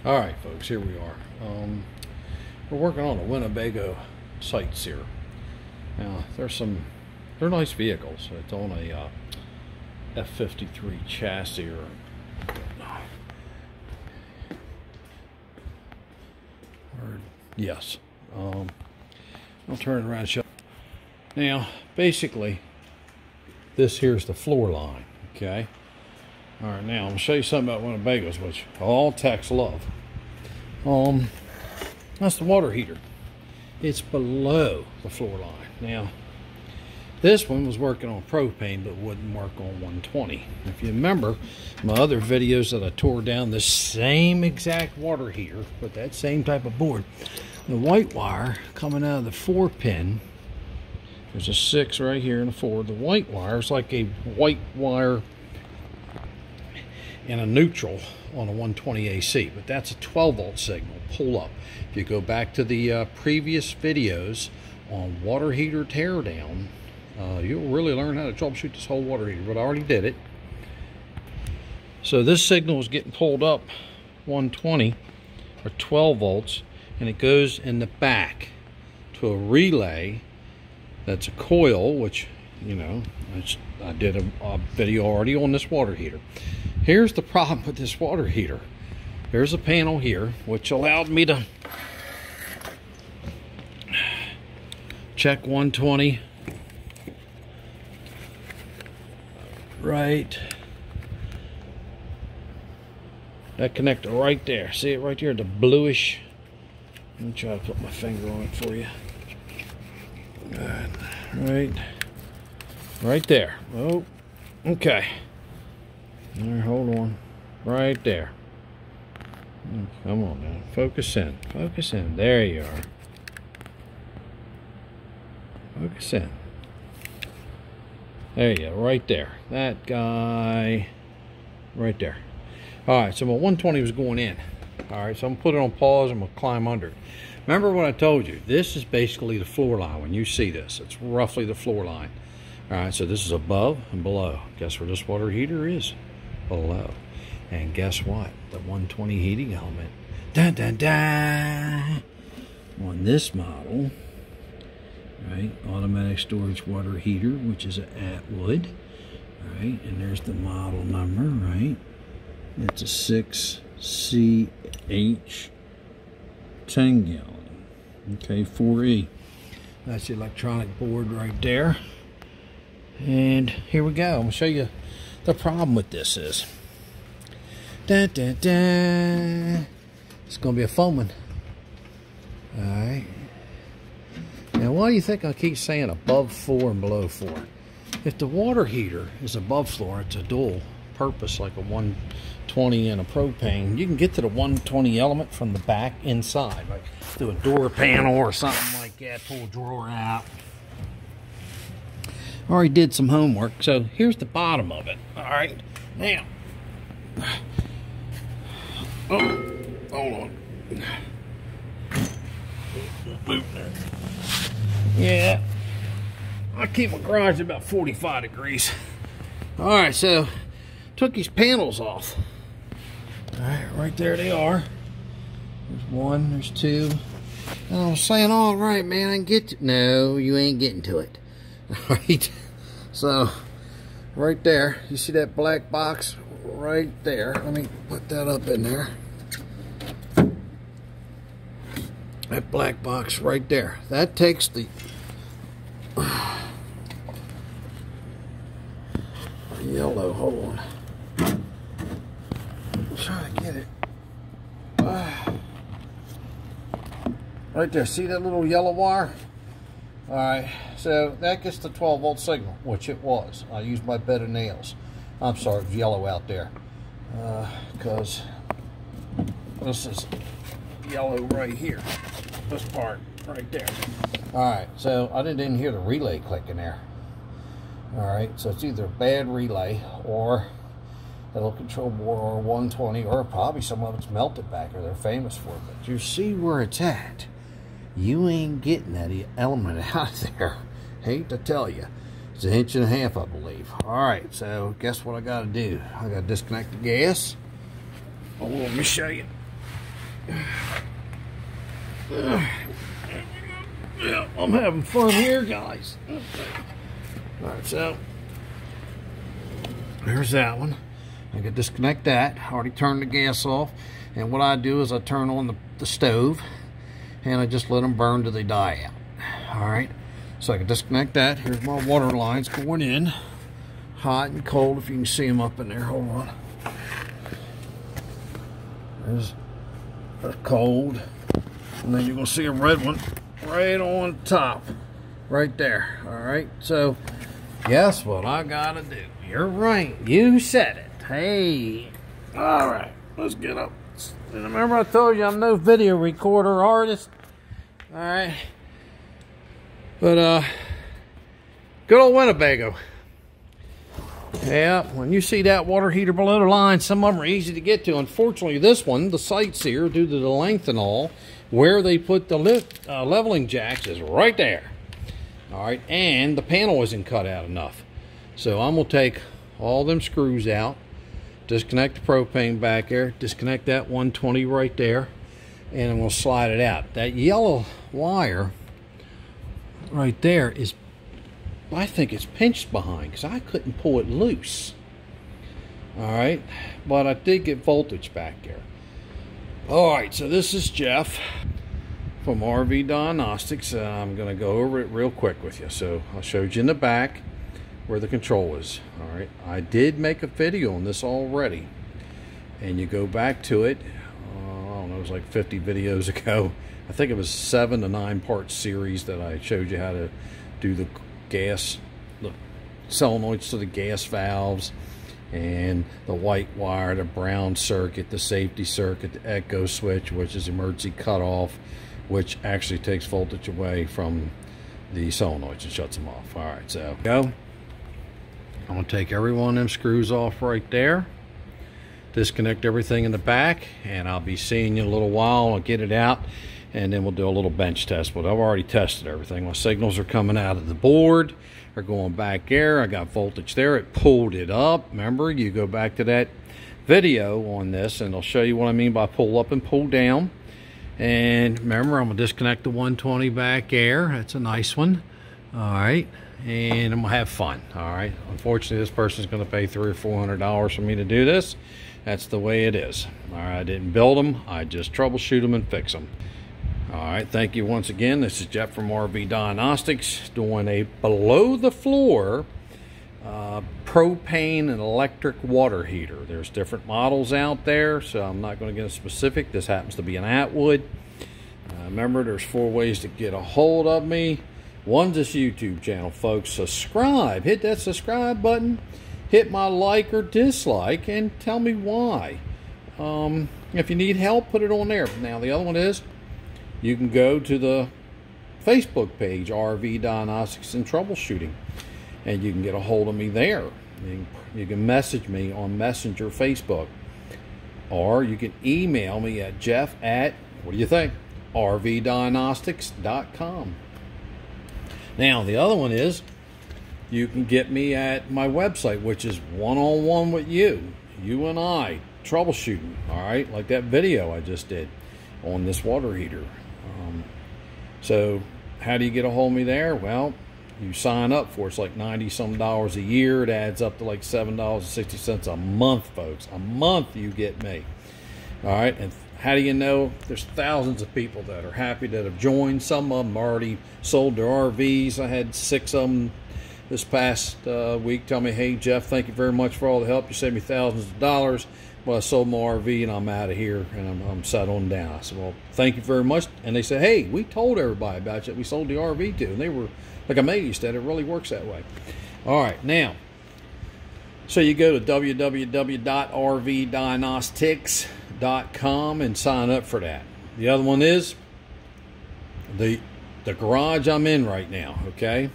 All right, folks, here we are. We're working on the Winnebago sights here. Now, they're nice vehicles. It's on a F53 chassis or yes. I'll turn it around and show. Now, basically, this here's the floor line, okay? All right, now I'm gonna show you something about Winnebagos, which all techs love. That's the water heater. It's below the floor line. Now, this one was working on propane, but wouldn't work on 120. If you remember my other videos that I tore down this same exact water heater with that same type of board, the white wire coming out of the 4-pin, there's a 6 right here and a 4. The white wire is like a white wire and a neutral on a 120 AC, but that's a 12-volt signal pull up. If you go back to the previous videos on water heater teardown, you'll really learn how to troubleshoot this whole water heater, but I already did it. So this signal is getting pulled up 120 or 12 volts, and it goes in the back to a relay that's a coil, which, you know, I did a video already on this water heater. Here's the problem with this water heater. There's a panel here which allowed me to check 120 right. That connector right there. See it right there, the bluish. Let me try to put my finger on it for you. Good. Right there. Oh, okay. There, hold on. Right there. Come on now. Focus in. Focus in. There you are. Focus in. There you go. Right there. That guy. Right there. Alright, so my 120 was going in. Alright, so I'm going to put it on pause. I'm going to climb under it. Remember what I told you. This is basically the floor line. When you see this, it's roughly the floor line. Alright, so this is above and below. Guess where this water heater is? Below. And guess what? The 120 heating element. Dun, dun, dun. On this model, right, automatic storage water heater, which is an Atwood, right, and there's the model number, right. It's a 6CH 10 gallon, okay, 4E. That's the electronic board right there. And here we go. I'm gonna show you the problem with this is. Dun, dun, dun. It's gonna be a foaming. All right. Now, why do you think I keep saying above 4 and below 4? If the water heater is above floor, it's a dual purpose, like a 120 and a propane. You can get to the 120 element from the back inside, like through a door panel or something like that. Pull a drawer out. Already did some homework, so here's the bottom of it. All right, now, oh, hold on. Yeah, I keep my garage at about 45 degrees. All right, so took these panels off. All right, right there they are. There's 1, there's 2. And I was saying, all right, man, I can get to. No, you ain't getting to it. All right, so right there, you see that black box right there? Let me put that up in there. That black box right there, that takes the yellow, hold on, I'm trying to get it right there. See that little yellow wire? Alright, so that gets the 12-volt signal, which it was. I used my bed of nails. I'm sorry, it's yellow out there. Because this is yellow right here. This part right there. Alright, so I didn't hear the relay clicking there. Alright, so it's either a bad relay or that'll control board or 120, or probably some of it's melted back, or they're famous for it. But you see where it's at. You ain't getting that element out of there. Hate to tell you. It's 1.5 inches, I believe. Alright, so guess what I gotta do? I gotta disconnect the gas. Oh, let me show you. Yeah, I'm having fun here, guys. All right, so there's that one. I can disconnect that. I already turned the gas off. And what I do is I turn on the stove and I just let them burn till they die out. All right, so I can disconnect that. Here's my water lines going in, hot and cold, if you can see them up in there. Hold on. There's a cold, and then you're gonna see a red one right on top, right there. All right, so guess what I gotta do? You're right, you said it. Hey, all right, let's get up. And remember I told you I'm no video recorder artist. All right, but good old Winnebago. Yeah, when you see that water heater below the line, some of them are easy to get to. Unfortunately, this one, the sights here, due to the length and all, where they put the leveling jacks is right there. All right, and the panel isn't cut out enough. So I'm going to take all them screws out, disconnect the propane back there, disconnect that 120 right there, and I'm going to slide it out. That yellow wire right there is, I think it's pinched behind because I couldn't pull it loose. All right, but I did get voltage back there. All right, so this is Jeff from RV Diagnostics. I'm going to go over it real quick with you. So I showed you in the back where the control is. All right, I did make a video on this already, and you go back to it. I don't know, it was like 50 videos ago. I think it was 7 to 9 part series that I showed you how to do the gas, the solenoids to the gas valves, and the white wire, the brown circuit, the safety circuit, the echo switch, which is emergency cutoff, which actually takes voltage away from the solenoids and shuts them off. All right, so go. I'm gonna take every one of them screws off right there, disconnect everything in the back, and I'll be seeing you in a little while. I'll get it out, and then we'll do a little bench test. But I've already tested everything. My signals are coming out of the board, are going back there. I got voltage there. It pulled it up. Remember, you go back to that video on this, and I'll show you what I mean by pull up and pull down. And remember, I'm going to disconnect the 120 back there. That's a nice one. All right. And I'm going to have fun. All right. Unfortunately, this person's going to pay $300 or $400 for me to do this. That's the way it is. All right. I didn't build them. I just troubleshoot them and fix them. All right, thank you once again. This is Jeff from RV Diagnostics doing a below the floor propane and electric water heater. There's different models out there, so I'm not going to get specific. This happens to be an Atwood. Remember, there's 4 ways to get a hold of me. One's this YouTube channel, folks. Subscribe. Hit that subscribe button. Hit my like or dislike and tell me why. If you need help, put it on there. Now, the other one is, you can go to the Facebook page, RV Diagnostics and Troubleshooting, and you can get a hold of me there. You can message me on Messenger Facebook, or you can email me at Jeff at, what do you think, rvdiagnostics.com. Now, the other one is, you can get me at my website, which is one-on-one with you and I, troubleshooting, all right, like that video I just did on this water heater. So how do you get a hold of me there? Well, you sign up for it. It's like $90-some a year. It adds up to like $7.60 a month, folks. A month you get me. All right, and how do you know? There's thousands of people that are happy that have joined. Some of them already sold their RVs. I had 6 of them this past week tell me, hey, Jeff, thank you very much for all the help. You saved me thousands of dollars. Well, I sold my RV and I'm out of here and I'm settling down. I said, well, thank you very much. And they said, hey, we told everybody about you. We sold the RV to. And they were like amazed that it really works that way. All right, now, so you go to www.rvdiagnostics.com and sign up for that. The other one is the garage I'm in right now, okay?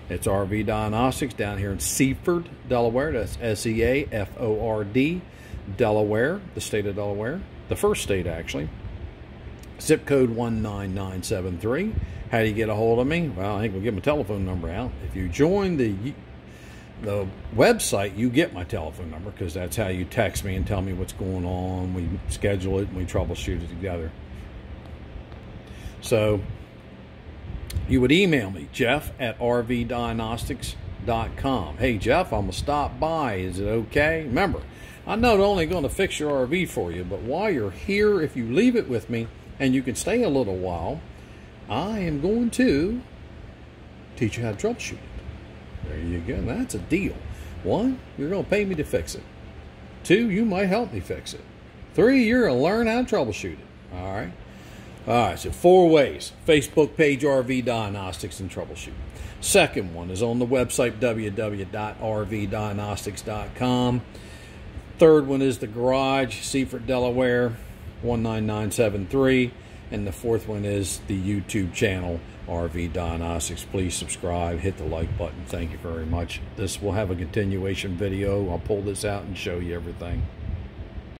It's RV Diagnostics down here in Seaford, Delaware. That's S-E-A-F-O-R-D. Delaware, the state of Delaware, the first state actually. Zip code 19973. How do you get a hold of me? Well, I think we'll get my telephone number out. If you join the website, you get my telephone number because that's how you text me and tell me what's going on. We schedule it and we troubleshoot it together. So you would email me, jeff@rvdiagnostics.com. Hey, Jeff, I'm going to stop by. Is it okay? Remember, I'm not only going to fix your RV for you, but while you're here, if you leave it with me and you can stay a little while, I am going to teach you how to troubleshoot it. There you go. That's a deal. 1, you're going to pay me to fix it. 2, you might help me fix it. 3, you're going to learn how to troubleshoot it. All right? All right, so 4 ways. Facebook page, RV Diagnostics, and troubleshoot. Second one is on the website, www.rvdiagnostics.com. Third one is the garage, Seaford, Delaware, 19973. And the fourth one is the YouTube channel, RV Diagnostics. Please subscribe, hit the like button. Thank you very much. This will have a continuation video. I'll pull this out and show you everything.